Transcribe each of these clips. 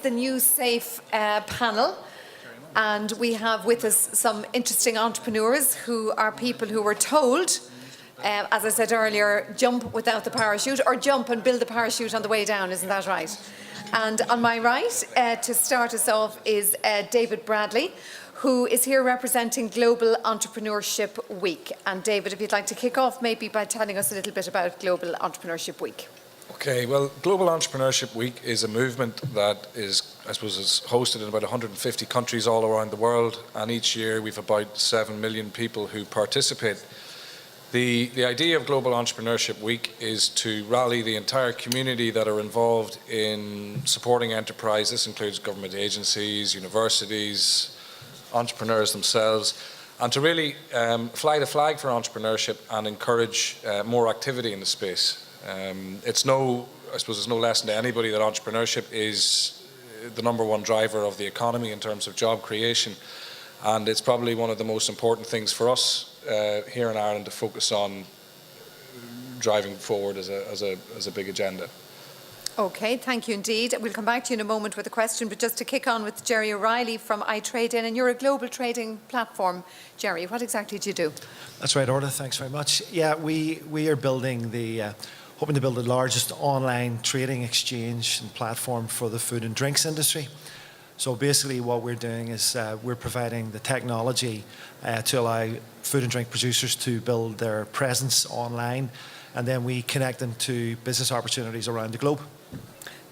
the New Safe panel. And we have with us some interesting entrepreneurs who are people who were told, as I said earlier, jump without the parachute, or jump and build a parachute on the way down, isn't that right? And on my right, to start us off, is David Bradley, who is here representing Global Entrepreneurship Week. And David, if you'd like to kick off maybe by telling us a little bit about Global Entrepreneurship Week. Okay, well, Global Entrepreneurship Week is a movement that is, I suppose, is hosted in about 150 countries all around the world, and each year we've about 7 million people who participate. The idea of Global Entrepreneurship Week is to rally the entire community that are involved in supporting enterprise. This includes government agencies, universities, entrepreneurs themselves, and to really fly the flag for entrepreneurship and encourage more activity in the space. I suppose it's no lesson to anybody that entrepreneurship is the #1 driver of the economy in terms of job creation, and it's probably one of the most important things for us here in Ireland to focus on driving forward as a big agenda. Okay, thank you indeed. We'll come back to you in a moment with a question, but just to kick on with Gerry O'Reilly from iTrade-In, and you're a global trading platform. Gerry, what exactly do you do? That's right, Orlaith, thanks very much. Yeah, we are building hoping to build the largest online trading exchange and platform for the food and drinks industry. So basically what we're doing is we're providing the technology to allow food and drink producers to build their presence online, and then we connect them to business opportunities around the globe.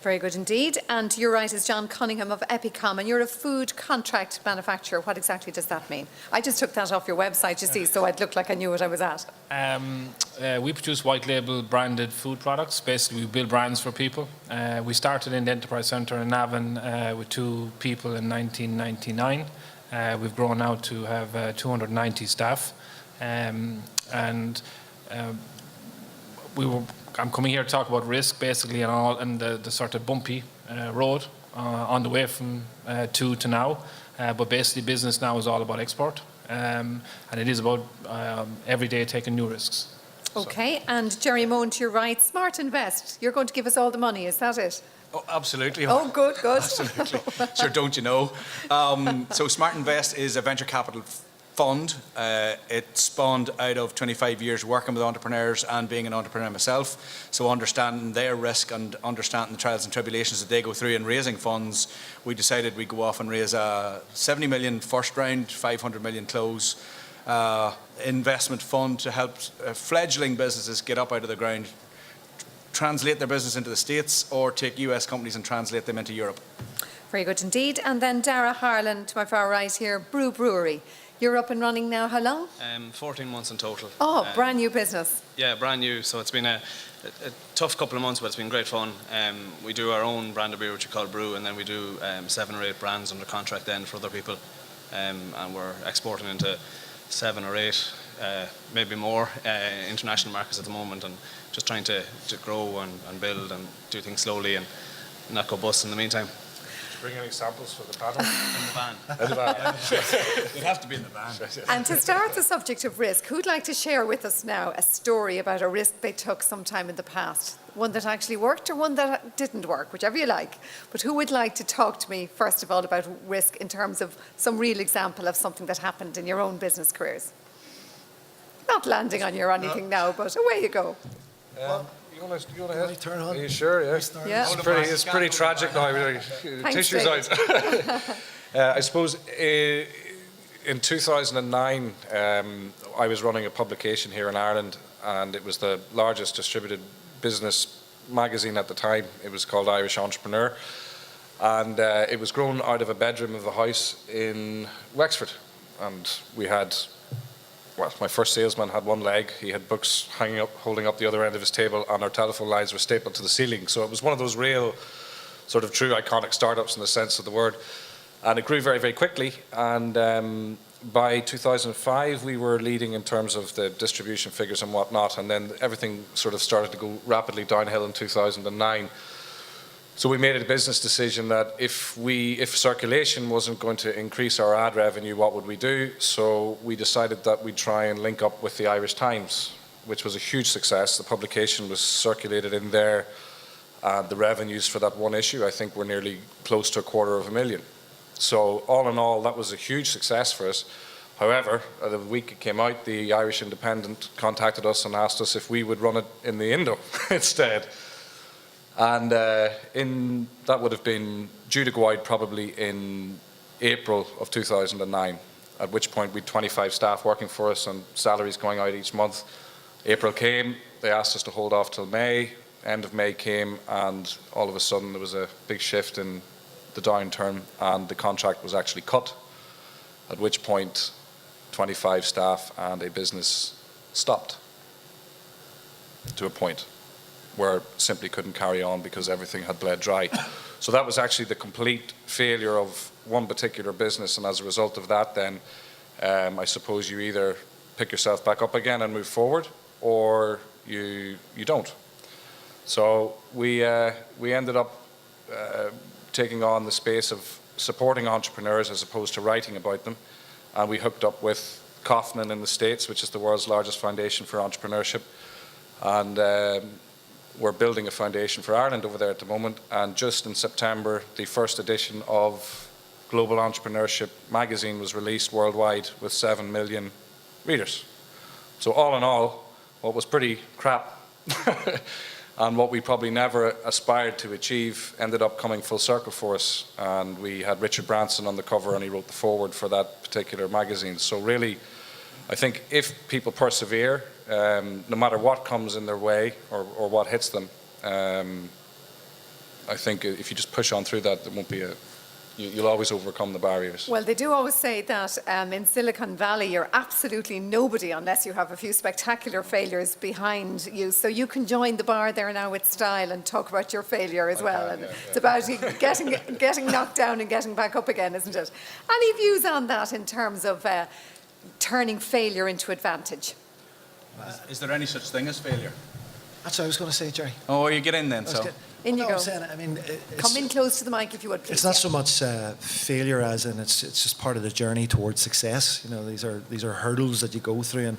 Very good indeed. And to your right is John Cunningham of Epicom, and you're a food contract manufacturer. What exactly does that mean? I just took that off your website, you see, so I'd look like I knew what I was at. We produce white label branded food products. Basically, we build brands for people. We started in the Enterprise Centre in Navan with 2 people in 1999. We've grown now to have 290 staff. I'm coming here to talk about risk, basically, and the sort of bumpy road on the way from to now. But basically, business now is all about export, and it is about every day taking new risks. Okay, so. And Gerry Moan to your right, Smart Invest. You're going to give us all the money, is that it? Oh, absolutely. Oh, good. Absolutely. Sure, don't you know? So Smart Invest is a venture capital fund. It spawned out of 25 years working with entrepreneurs and being an entrepreneur myself. So understanding their risk and understanding the trials and tribulations that they go through in raising funds, we decided we'd go off and raise a 70 million first round, 500 million close investment fund to help fledgling businesses get up out of the ground, translate their business into the States, or take US companies and translate them into Europe. Very good indeed. And then Daire, Harlin to my far right here, Brewery. You're up and running now, how long? 14 months in total. Oh, brand new business. Yeah, brand new. So it's been a tough couple of months, but it's been great fun. We do our own brand of beer, which we call Brew, and then we do 7 or 8 brands under contract then for other people. And we're exporting into 7 or 8, maybe more, international markets at the moment, and just trying to grow and build and do things slowly and not go bust in the meantime. Bring any samples for the panel? In the van. In the van. It'd have to be in the van. And to start the subject of risk, who'd like to share with us now a story about a risk they took sometime in the past? One that actually worked or one that didn't work, whichever you like. But who would like to talk to me, first of all, about risk in terms of some real example of something that happened in your own business careers? Not landing on you or anything now, but away you go. You want to turn on? Are you sure? Yeah. Yeah. It's pretty tragic now. Tissues out. I suppose in 2009, I was running a publication here in Ireland, and it was the largest distributed business magazine at the time. It was called Irish Entrepreneur, and it was grown out of a bedroom of a house in Wexford, and we had. Well, my first salesman had one leg. He had books hanging up, holding up the other end of his table, and our telephone lines were stapled to the ceiling. So it was one of those real, sort of true iconic startups in the sense of the word. And it grew very, very quickly. And by 2005, we were leading in terms of the distribution figures and whatnot. And then everything sort of started to go rapidly downhill in 2009. So we made a business decision that if circulation wasn't going to increase our ad revenue, what would we do? So we decided that we'd try and link up with the Irish Times, which was a huge success. The publication was circulated in there And the revenues for that one issue, I think, were nearly close to $250,000. So all in all, that was a huge success for us. However, the week it came out, the Irish Independent contacted us and asked us if we would run it in the Indo instead. And that would have been due to go out probably in April of 2009, at which point we had 25 staff working for us and salaries going out each month. April came, they asked us to hold off till May. End of May came, and all of a sudden there was a big shift in the downturn, and the contract was actually cut, at which point 25 staff and a business stopped to a point where simply couldn't carry on because everything had bled dry. So that was actually the complete failure of one particular business, and as a result of that then, I suppose you either pick yourself back up again and move forward, or you don't. So we ended up taking on the space of supporting entrepreneurs as opposed to writing about them, and we hooked up with Cunningham in the States, which is the world's largest foundation for entrepreneurship, and we're building a foundation for Ireland over there at the moment. And just in September, the first edition of Global Entrepreneurship magazine was released worldwide with 7 million readers. So all in all, what was pretty crap and what we probably never aspired to achieve ended up coming full circle for us. And we had Richard Branson on the cover, and he wrote the foreword for that particular magazine. So really, I think if people persevere, no matter what comes in their way or what hits them, I think if you just push on through that, there won't be you'll always overcome the barriers. Well, they do always say that in Silicon Valley, you're absolutely nobody unless you have a few spectacular failures behind you. So you can join the bar there now with style and talk about your failure as well. And it's about getting knocked down and getting back up again, isn't it? Any views on that in terms of turning failure into advantage? Is there any such thing as failure? That's what I was going to say, Gerry. Oh, you get in then, so. In you go. I mean, Come in close to the mic if you would, please. It's not so much failure as in it's just part of the journey towards success. You know, these are hurdles that you go through, and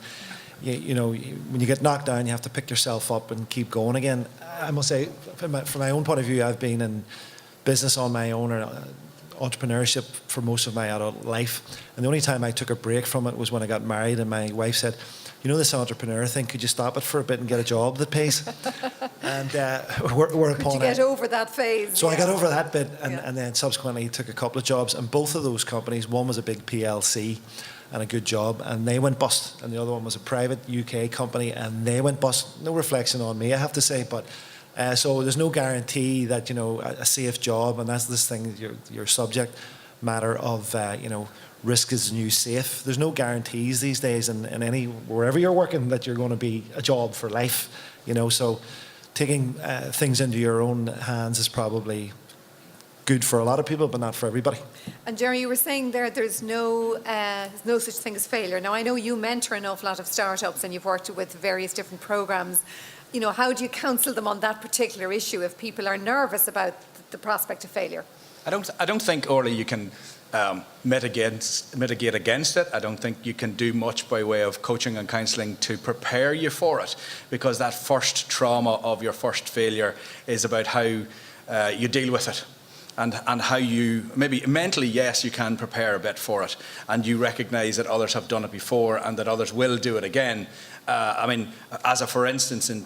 you know, when you get knocked down, you have to pick yourself up and keep going again. I must say, from my own point of view, I've been in business on my own or entrepreneurship for most of my adult life, and the only time I took a break from it was when I got married, and my wife said, "You know, this entrepreneur thing, could you stop it for a bit and get a job that pays?" And whereupon Could you get over that phase? So I got over that bit, and then subsequently took a couple of jobs, and both of those companies, one was a big PLC and a good job, and they went bust, and the other one was a private UK company, and they went bust. No reflection on me, I have to say, but so there's no guarantee that, you know, a safe job, and that's this thing, your subject matter of, you know, risk is the new safe. There's no guarantees these days in wherever you're working that you're going to be a job for life, you know. So taking things into your own hands is probably good for a lot of people, but not for everybody. And Gerry, you were saying there's no such thing as failure. Now, I know you mentor an awful lot of startups, and you've worked with various different programs. You know, how do you counsel them on that particular issue if people are nervous about the prospect of failure? I don't think, Orlaith, you can mitigate against it. I don't think you can do much by way of coaching and counselling to prepare you for it, because that first trauma of your first failure is about how you deal with it. And how you, maybe mentally, yes, you can prepare a bit for it, and you recognise that others have done it before and that others will do it again. I mean, as a for instance, in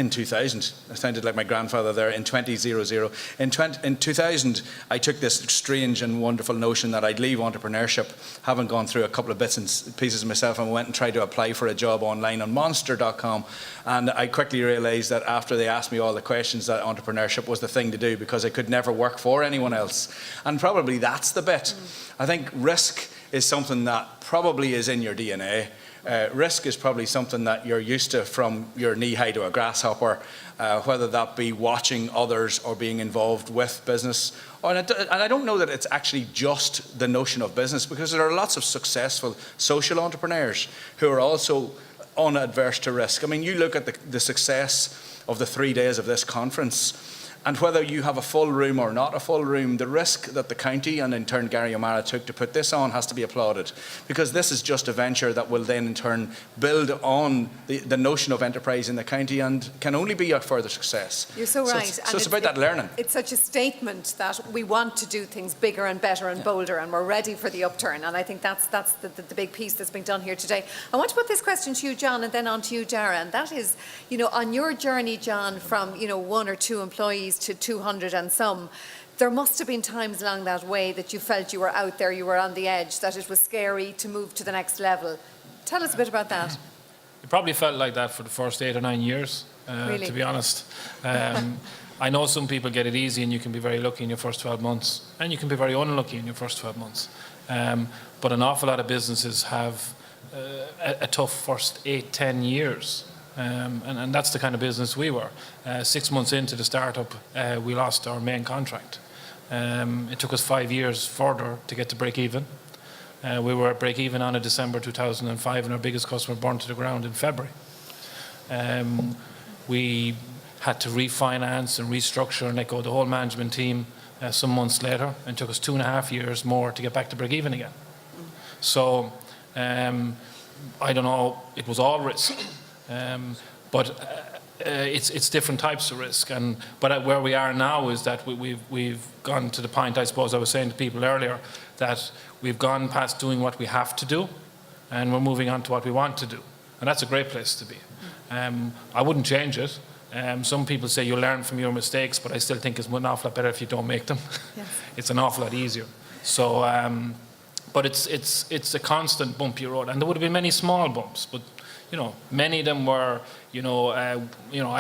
2000, I sounded like my grandfather there, in 2000. In 2000, I took this strange and wonderful notion that I'd leave entrepreneurship, having gone through a couple of bits and pieces myself, and went and tried to apply for a job online on monster.com. And I quickly realised that after they asked me all the questions, that entrepreneurship was the thing to do, because I could never work for anyone else. And probably that's the bit. I think risk is something that probably is in your DNA. Risk is probably something that you're used to from your knee-high to a grasshopper, whether that be watching others or being involved with business. And I don't know that it's actually just the notion of business, because there are lots of successful social entrepreneurs who are also unadverse to risk. I mean, you look at the success of the 3 days of this conference. And whether you have a full room or not a full room, the risk that the county and in turn Gerry O'Mara took to put this on has to be applauded, because this is just a venture that will then in turn build on the notion of enterprise in the county and can only be a further success. You're so right. So it's about that learning. It's such a statement that we want to do things bigger and better and bolder, and we're ready for the upturn. And I think that's the big piece that's been done here today. I want to put this question to you, John, and then on to you, Daire. And that is, on your journey, John, from, 1 or 2 employees to 200 and some, there must have been times along that way that you felt you were out there, you were on the edge, that it was scary to move to the next level. Tell us a bit about that. It probably felt like that for the first 8 or 9 years, Really? to be honest. I know some people get it easy and you can be very lucky in your first 12 months, and you can be very unlucky in your first 12 months. But an awful lot of businesses have a tough first 8, 10 years. And that's the kind of business we were. 6 months into the startup, we lost our main contract. It took us 5 years further to get to break even. We were at break even on December 2005, and our biggest customer burned to the ground in February. We had to refinance and restructure and let go of the whole management team some months later, and it took us 2.5 years more to get back to break even again. So I don't know, it was all risk. But it's different types of risk, but where we are now is that we've gone to the point, I suppose I was saying to people earlier, that we've gone past doing what we have to do, and we're moving on to what we want to do, and that's a great place to be. I wouldn't change it. Some people say you learn from your mistakes, but I still think it's an awful lot better if you don't make them. Yes. It's an awful lot easier. So, but it's a constant bumpy road, and there would have been many small bumps, but many of them were, I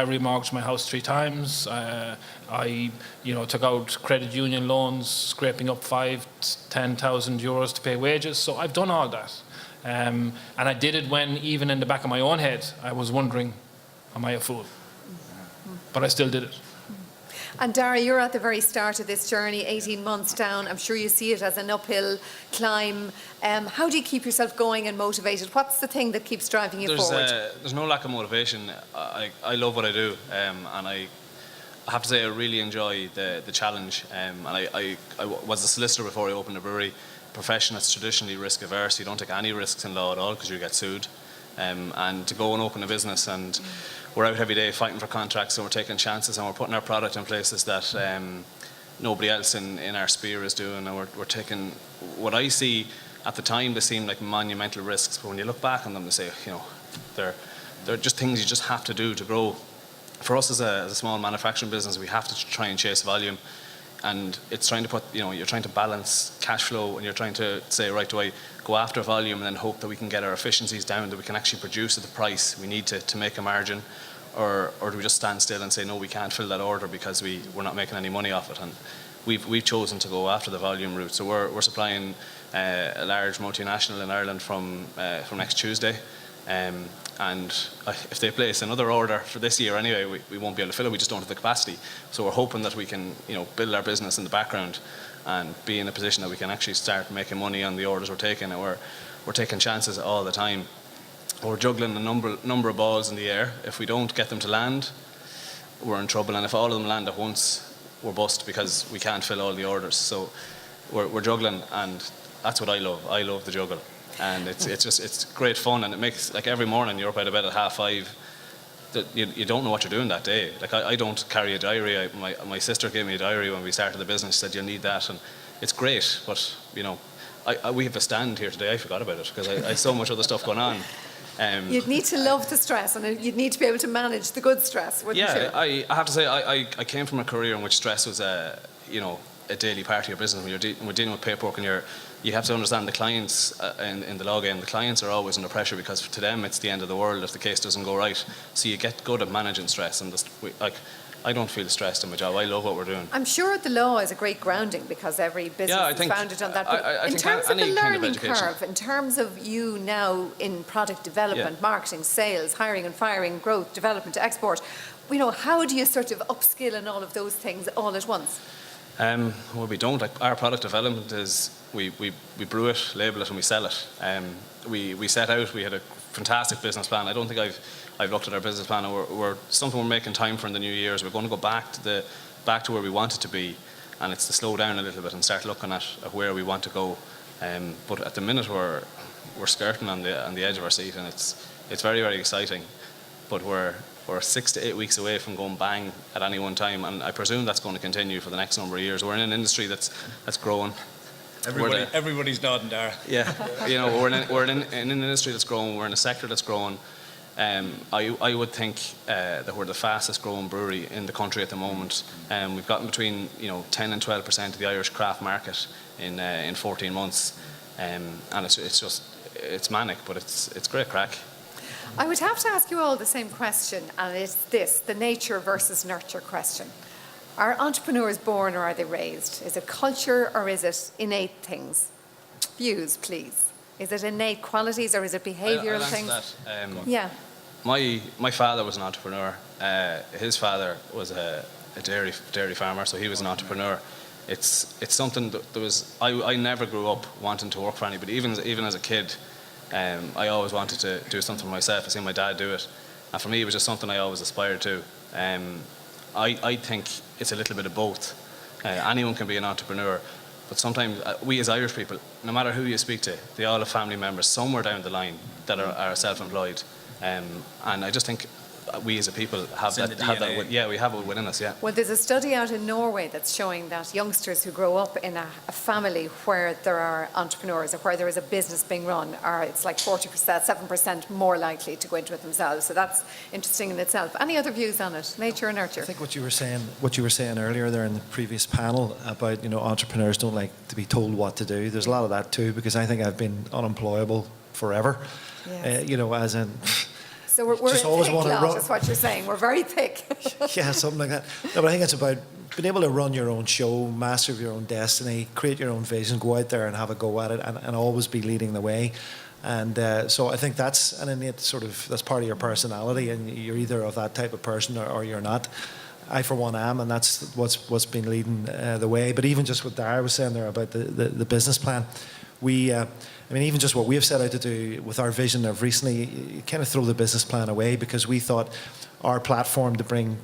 remortgaged my house 3 times. I took out credit union loans, scraping up 5,000-10,000 euros to pay wages. So I've done all that. And I did it when, even in the back of my own head, I was wondering, am I a fool? But I still did it. And Daire, you're at the very start of this journey, 18 months down. I'm sure you see it as an uphill climb. How do you keep yourself going and motivated? What's the thing that keeps driving you forward? There's no lack of motivation. I love what I do, and I have to say I really enjoy the challenge. And I was a solicitor before I opened a brewery. A profession that's traditionally risk averse. You don't take any risks in law at all because you get sued. And to go and open a business, and we're out every day fighting for contracts, and we're taking chances, and we're putting our product in places that nobody else in our sphere is doing, and we're taking what I see at the time they seem like monumental risks, but when you look back on them, they say they're just things you just have to do to grow. For us as a small manufacturing business, we have to try and chase volume. And it's trying to put, you're trying to balance cash flow, and you're trying to say, right, do I go after volume and then hope that we can get our efficiencies down, that we can actually produce at the price we need to make a margin, or do we just stand still and say, no, we can't fill that order because we're not making any money off it? And we've chosen to go after the volume route. So we're supplying a large multinational in Ireland from next Tuesday. And if they place another order for this year anyway, we won't be able to fill it. We just don't have the capacity. So we're hoping that we can, build our business in the background and be in a position that we can actually start making money on the orders we're taking. And we're taking chances all the time. We're juggling a number of balls in the air. If we don't get them to land, we're in trouble. And if all of them land at once, we're bust because we can't fill all the orders. So we're juggling, and that's what I love. I love the juggle. And it's great fun, and it makes, like, every morning you're up out of bed at 5:30. You don't know what you're doing that day. Like, I don't carry a diary. My sister gave me a diary when we started the business, said you'll need that, and it's great. But we have a stand here today. I forgot about it because I had so much other stuff going on. You'd need to love the stress, and you'd need to be able to manage the good stress, wouldn't you? Yeah, I have to say I came from a career in which stress was a daily part of your business. When we're dealing with paperwork, and you have to understand the clients in the law game. The clients are always under pressure because to them it's the end of the world if the case doesn't go right. So you get good at managing stress, and I don't feel stressed in my job. I love what we're doing. I'm sure the law is a great grounding because every business is founded on that. But in terms of the learning curve, in terms of you now in product development, marketing, sales, hiring and firing, growth, development, export, how do you sort of upskill in all of those things all at once? Well, we don't. Our product development is we brew it, label it, and we sell it. We set out. We had a fantastic business plan. I don't think I've looked at our business plan, and we're something we're making time for in the new year. We're going to go back to back to where we want it to be, and it's to slow down a little bit and start looking at where we want to go. But at the minute we're skirting on the edge of our seat, and it's very, very exciting. But we're 6 to 8 weeks away from going bang at any one time, and I presume that's going to continue for the next number of years. We're in an industry that's growing. Everybody's nodding there. Yeah, you know, we're in an industry that's growing. We're in a sector that's growing. I would think that we're the fastest growing brewery in the country at the moment. We've gotten between 10 and 12% of the Irish craft market in 14 months, and it's manic, but it's great crack. I would have to ask you all the same question, and it's this, the nature versus nurture question. Are entrepreneurs born or are they raised? Is it culture or is it innate things? Views, please. Is it innate qualities or is it behavioural things? Yeah. My father was an entrepreneur. His father was a dairy farmer, so he was an entrepreneur. It's something that I never grew up wanting to work for anybody. Even as a kid, I always wanted to do something for myself. I seen my dad do it, and for me, it was just something I always aspired to. I think it's a little bit of both. Anyone can be an entrepreneur, but sometimes we as Irish people, no matter who you speak to, they all have family members somewhere down the line that are self-employed, and I just think we as a people have that. We have it within us. Yeah. Well, there's a study out in Norway that's showing that youngsters who grow up in a family where there are entrepreneurs or where there is a business being run it's like 40%, 7% more likely to go into it themselves. So that's interesting in itself. Any other views on it? Nature or nurture? I think what you were saying earlier there in the previous panel about entrepreneurs don't like to be told what to do. There's a lot of that too, because I think I've been unemployable forever. Yes. As in. So we're just a always thick want to lot, run. is what you're saying. We're very thick. Yeah, something like that. No, but I think it's about being able to run your own show, master your own destiny, create your own vision, go out there and have a go at it, and always be leading the way. And so I think that's an innate that's part of your personality, and you're either of that type of person or you're not. I, for one, am, and that's what's been leading the way. But even just what Daire was saying there about the business plan, even just what we've set out to do with our vision of recently, you kind of throw the business plan away, because we thought our platform to bring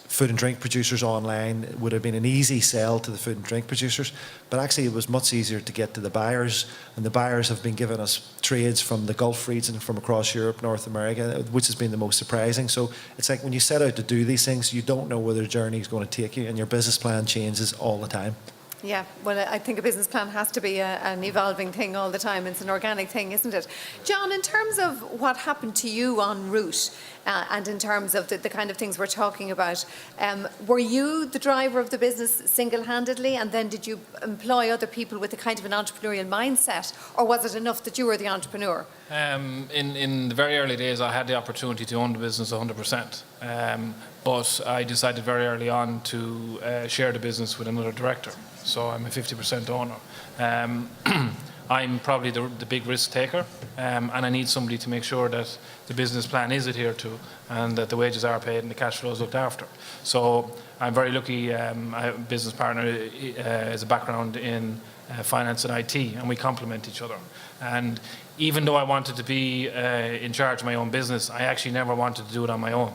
food and drink producers online would have been an easy sell to the food and drink producers, but actually it was much easier to get to the buyers, and the buyers have been giving us trades from the Gulf region, from across Europe, North America, which has been the most surprising. So it's like when you set out to do these things, you don't know where the journey is going to take you, and your business plan changes all the time. Yeah, well, I think a business plan has to be an evolving thing all the time. It's an organic thing, isn't it? John, in terms of what happened to you en route, and in terms of the kind of things we're talking about, were you the driver of the business single-handedly, and then did you employ other people with a kind of an entrepreneurial mindset, or was it enough that you were the entrepreneur? In the very early days, I had the opportunity to own the business 100%. But I decided very early on to share the business with another director. So I'm a 50% owner. I'm probably the big risk taker, and I need somebody to make sure that the business plan is adhered to, and that the wages are paid and the cash flow is looked after. So I'm very lucky. My business partner has a background in finance and IT, and we complement each other. And even though I wanted to be in charge of my own business, I actually never wanted to do it on my own.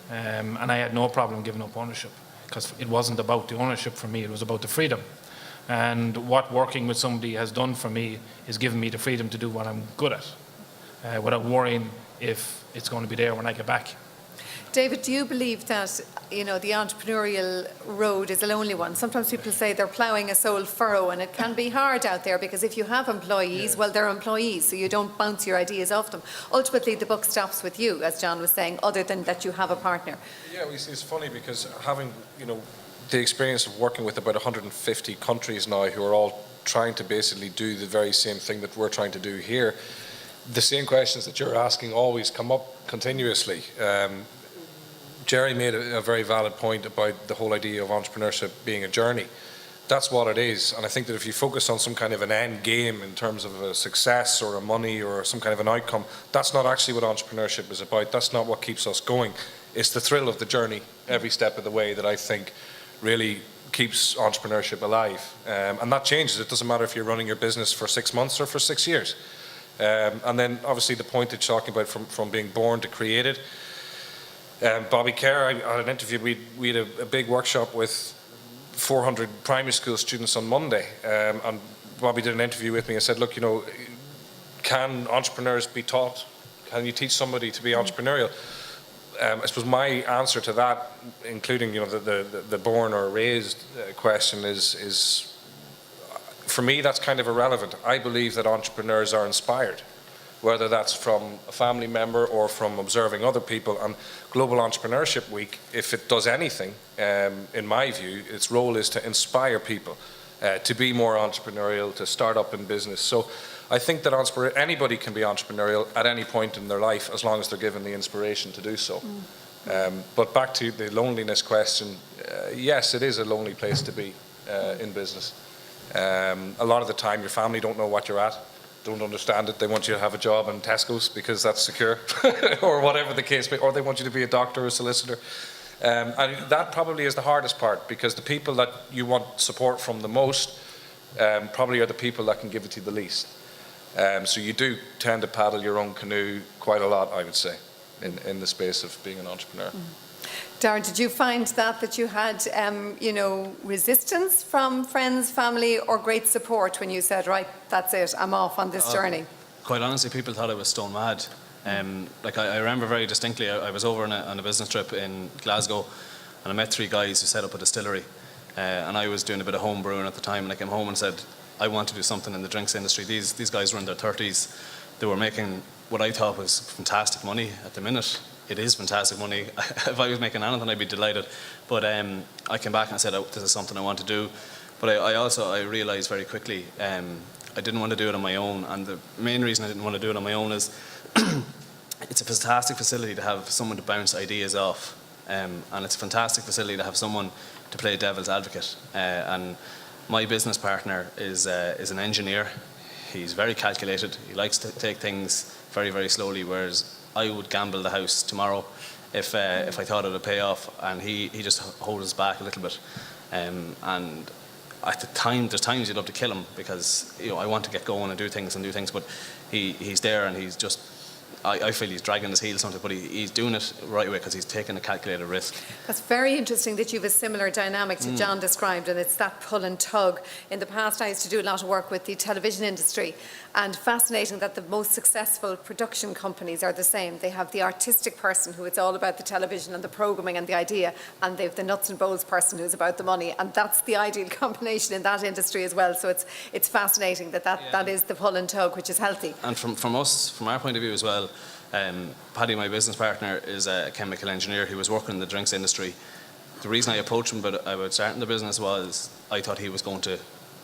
And I had no problem giving up ownership, because it wasn't about the ownership for me, it was about the freedom. And what working with somebody has done for me is given me the freedom to do what I'm good at, without worrying if it's going to be there when I get back. David, do you believe that the entrepreneurial road is a lonely one? Sometimes people say they're ploughing a soul furrow, and it can be hard out there, because if you have employees, well, they're employees, so you don't bounce your ideas off them. Ultimately, the buck stops with you, as John was saying, other than that you have a partner. Yeah, we see it's funny, because having the experience of working with about 150 countries now who are all trying to basically do the very same thing that we're trying to do here, the same questions that you're asking always come up continuously. Gerry made a very valid point about the whole idea of entrepreneurship being a journey. That's what it is, and I think that if you focus on some kind of an end game in terms of a success or a money or some kind of an outcome, that's not actually what entrepreneurship is about. That's not what keeps us going. It's the thrill of the journey every step of the way that I think really keeps entrepreneurship alive, and that changes. It doesn't matter if you're running your business for 6 months or for 6 years. And then obviously the point that you're talking about from being born to create it, Bobby Kerr, I had an interview, we had a big workshop with 400 primary school students on Monday, and Bobby did an interview with me and said, look, you know, can entrepreneurs be taught? Can you teach somebody to be entrepreneurial? I suppose my answer to that, including, you know, the born or raised question is, for me, that's kind of irrelevant. I believe that entrepreneurs are inspired, whether that's from a family member or from observing other people. And Global Entrepreneurship Week, if it does anything, in my view, its role is to inspire people to be more entrepreneurial, to start up in business. So I think that anybody can be entrepreneurial at any point in their life, as long as they're given the inspiration to do so. But back to the loneliness question, yes, it is a lonely place to be in business. A lot of the time your family don't know what you're at, don't understand it. They want you to have a job in Tesco's because that's secure or whatever the case may be, or they want you to be a doctor or a solicitor. And that probably is the hardest part, because the people that you want support from the most probably are the people that can give it to you the least. So you do tend to paddle your own canoe quite a lot, I would say, in the space of being an entrepreneur. Daire, did you find that you had, you know, resistance from friends, family, or great support when you said, right, that's it, I'm off on this journey? Quite honestly, people thought I was stone mad. Like I remember very distinctly, I was over on a business trip in Glasgow, and I met 3 guys who set up a distillery, and I was doing a bit of home brewing at the time, and I came home and said, I want to do something in the drinks industry. These guys were in their 30s. They were making what I thought was fantastic money at the minute. It is fantastic money. If I was making anything, I'd be delighted. But I came back and I said, oh, this is something I want to do. But I realised very quickly I didn't want to do it on my own. And the main reason I didn't want to do it on my own is it's a fantastic facility to have someone to bounce ideas off. And it's a fantastic facility to have someone to play devil's advocate. And my business partner is an engineer. He's very calculated. He likes to take things very, very slowly, whereas I would gamble the house tomorrow if I thought it would pay off, and he just holds us back a little bit. And at the time, there's times you'd love to kill him, because, you know, I want to get going and do things, but he's there, and he's just, I feel he's dragging his heels sometimes, but he's doing it right away because he's taking a calculated risk. That's very interesting that you have a similar dynamic to John described, and it's that pull and tug. In the past, I used to do a lot of work with the television industry, and fascinating that the most successful production companies are the same. They have the artistic person who it's all about the television and the programming and the idea, and they have the nuts and bolts person who's about the money, and that's the ideal combination in that industry as well. So it's fascinating that is the pull and tug, which is healthy. And from our point of view as well, Paddy, my business partner, is a chemical engineer who was working in the drinks industry. The reason I approached him about starting the business was I thought he was going to,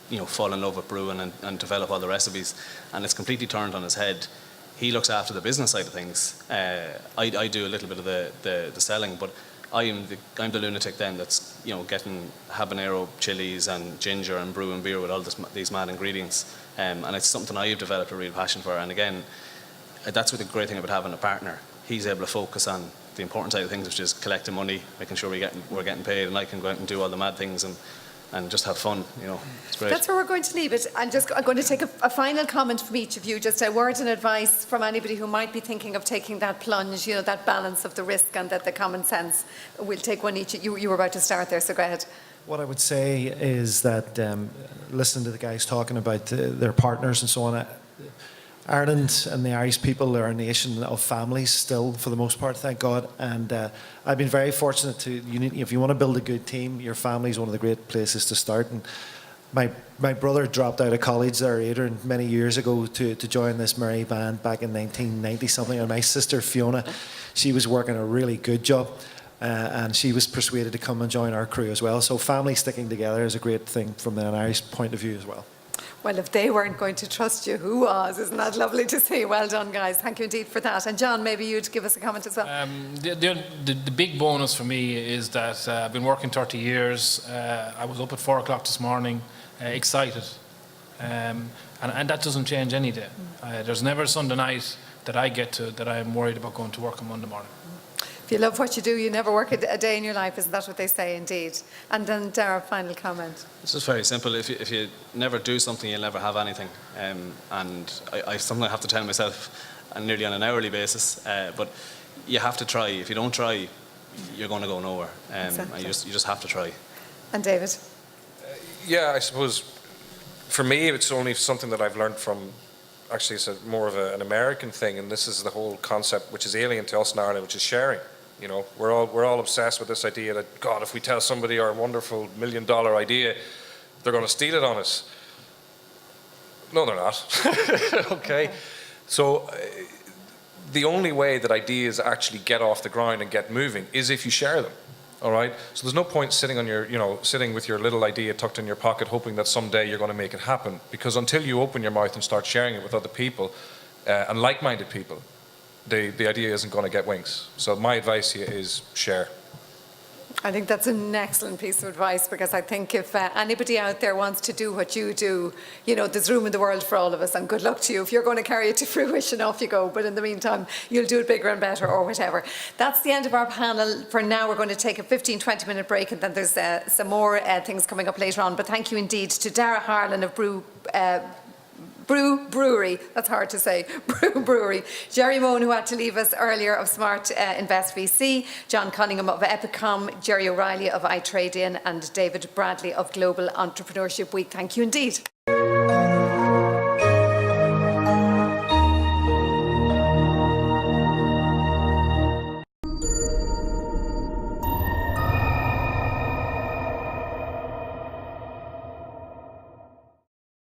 you know, fall in love with brewing and develop all the recipes, and it's completely turned on his head. He looks after the business side of things. I do a little bit of the selling, but I'm the lunatic then that's, you know, getting habanero chilies and ginger and brewing beer with all these mad ingredients, and it's something I've developed a real passion for. And again, that's what the great thing about having a partner. He's able to focus on the important side of things, which is collecting money, making sure we're getting paid, and I can go out and do all the mad things and just have fun. You know, it's great. That's where we're going to leave it. I'm going to take a final comment from each of you, just a word and advice from anybody who might be thinking of taking that plunge, you know, that balance of the risk and the common sense. We'll take one each. You were about to start there, so go ahead. What I would say is that listening to the guys talking about their partners and so on, Ireland and the Irish people are a nation of families still, for the most part, thank God. And I've been very fortunate if you want to build a good team, your family is one of the great places to start. And my brother dropped out of college there, Adrian, many years ago to join this merry band back in 1990 something. And my sister Fiona, she was working a really good job. And she was persuaded to come and join our crew as well. So family sticking together is a great thing from an Irish point of view as well. Well, if they weren't going to trust you, who was? Isn't that lovely to see? Well done, guys. Thank you indeed for that. And John, maybe you'd give us a comment as well. The big bonus for me is that I've been working 30 years. I was up at 4 o'clock this morning, excited. And that doesn't change any day. There's never a Sunday night that I get to that I'm worried about going to work on Monday morning. If you love what you do, you never work a day in your life. Isn't that what they say, indeed? And then, Daire, final comment. It's just very simple. If you never do something, you'll never have anything. And I sometimes have to tell myself, and nearly on an hourly basis, but you have to try. If you don't try, you're going to go nowhere. Exactly. And you just have to try. And David? Yeah, I suppose for me, it's only something that I've learned from, actually it's more of an American thing, and this is the whole concept which is alien to us in Ireland, which is sharing. You know, we're all obsessed with this idea that, God, if we tell somebody our wonderful $1 million idea, they're going to steal it on us. No, they're not. Okay. So the only way that ideas actually get off the ground and get moving is if you share them. All right. So there's no point sitting on your, sitting with your little idea tucked in your pocket, hoping that someday you're going to make it happen. Because until you open your mouth and start sharing it with other people and like-minded people, the idea isn't going to get wings. So my advice here is share. I think that's an excellent piece of advice, because I think if anybody out there wants to do what you do, there's room in the world for all of us, and good luck to you. If you're going to carry it to fruition, off you go. But in the meantime, you'll do it bigger and better or whatever. That's the end of our panel. For now, we're going to take a 15-20 minute break, and then there's some more things coming up later on. But thank you indeed to Daire Harlin of Brewery, that's hard to say, Brewery, Gerry Moan, who had to leave us earlier, of Smart Invest VC, John Cunningham of Epicom, Gerry O'Reilly of iTrade In, and David Bradley of Global Entrepreneurship Week. Thank you indeed.